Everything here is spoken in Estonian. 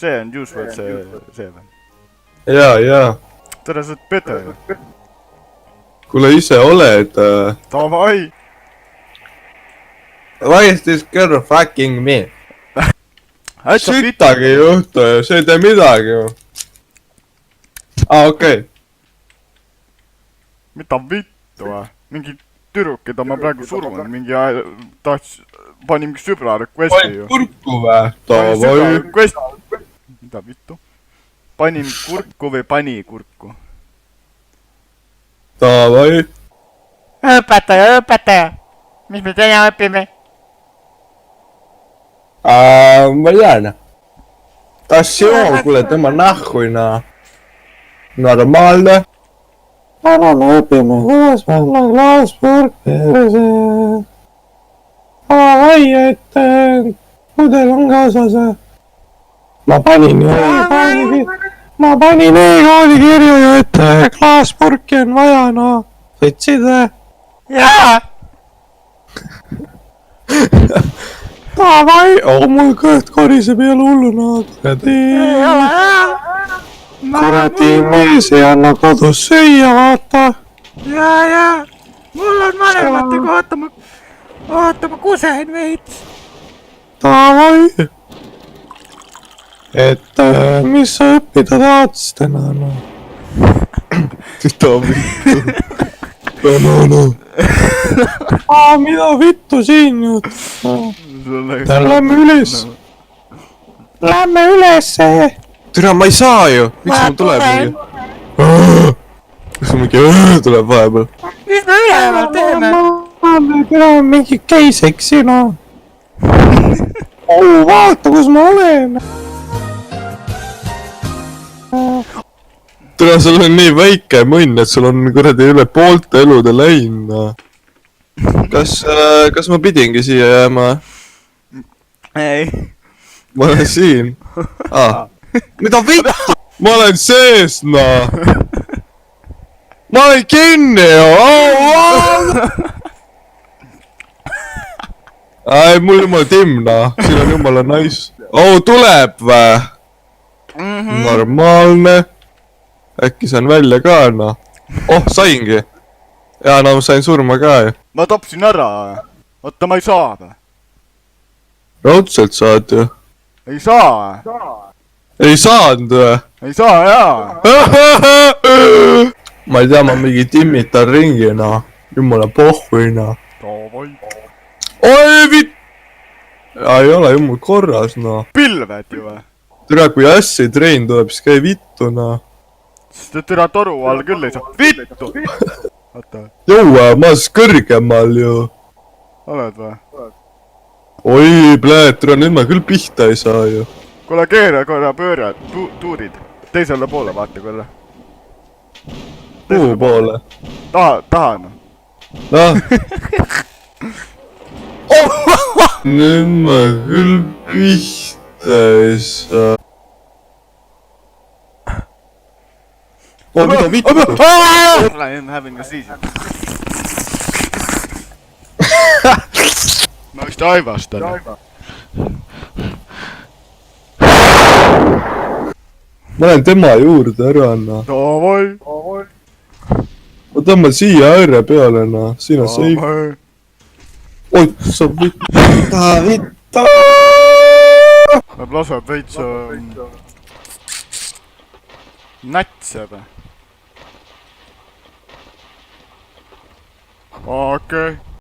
see on Juiceword see või? Jaa. Tere, sa oled Peeter ju? Kuule ise oled... Davai! Why is this girl fucking me? Sittagi ei juhtu ju, see ei tee midagi ju. Okei. Mida vittu või? Mingi tüdruk, keda ma praegu surun, mingi pani mingi sõbra requesti ju. Pani kurku vä? Davai. Mida vittu? Panin kurku või pani kurku? Davai. Õpetaja. Mis me täna õpime? Ma tean. Tassioon, kuule tema nahhuina. Normaalne. Täna me õpime, kuidas panna klaaspurk perse. Davai, et pudel on kaasas. Ma panin e-koodi kirju ju, et klaaspurki on vaja, no. Võtsid või? Jaa! Davai, mul kõht koriseb jälle hulluna. Kuradi mees ei anna kodus süüa, vaata. Jaa. Mul on vanematega ootama kusen veits. Davai. Et mis sa õppida tahtsid täna, no? Mida vittu? No. Mida vittu siin juhtus? Lähme ülesse. Türa, ma ei saa ju. Miks mul tuleb mingi? Miks mul mingi tuleb vahepeal? Mis me üleval teeme? Türa, mingi geiseksi, no. Vaata, kus ma olen. Türa, sul on nii väike mõnn, et sul on kuradi üle poolte elude läinud. Kas ma pidingi siia jääma? Ei. Ma olen siin. Mida vittu? Ma olen sees, no. Ma olen kinni, ju. Ai, mul jumala timm, no. Siin on jumala nice. Tuleb vä? Normaalne. Äkki saan välja ka, no. Saingi. Jaa, no ma sain surma ka, ju. Ma tapsin ära. Oota, ma ei saa või? Raudselt saad, ju. Ei saa. Ei saanud, või? Ei saa, jaa. Ma ei tea, ma mingi timmitan ringi, no. Jumala pohhui, no. Oi, ei ole jumal korras, no. Pilved ju või? Türa, kui ässi trein tuleb, siis käi vittu, no. Sest türa toru all küll ei saa. Vittu! Oota. Jõua, ma siis kõrgemal ju. Oled või? Oi, pläät, türa, nüüd ma küll pihta ei saa ju. Kuule, keera korra pööra, tuurid. Teisele poole vaata korra. Kuhu poole? Taha, noh. Noh. Nüüd ma küll pihta ei saa. Mida vittu? I am having a seizure. Ma vist aivastan. Ma lähen tema juurde ära, no. Davai. Ma tõmban siia ääre peale, no. Siin on safe. Oi, sa vittu. Nad laseb veits natse või? Okei.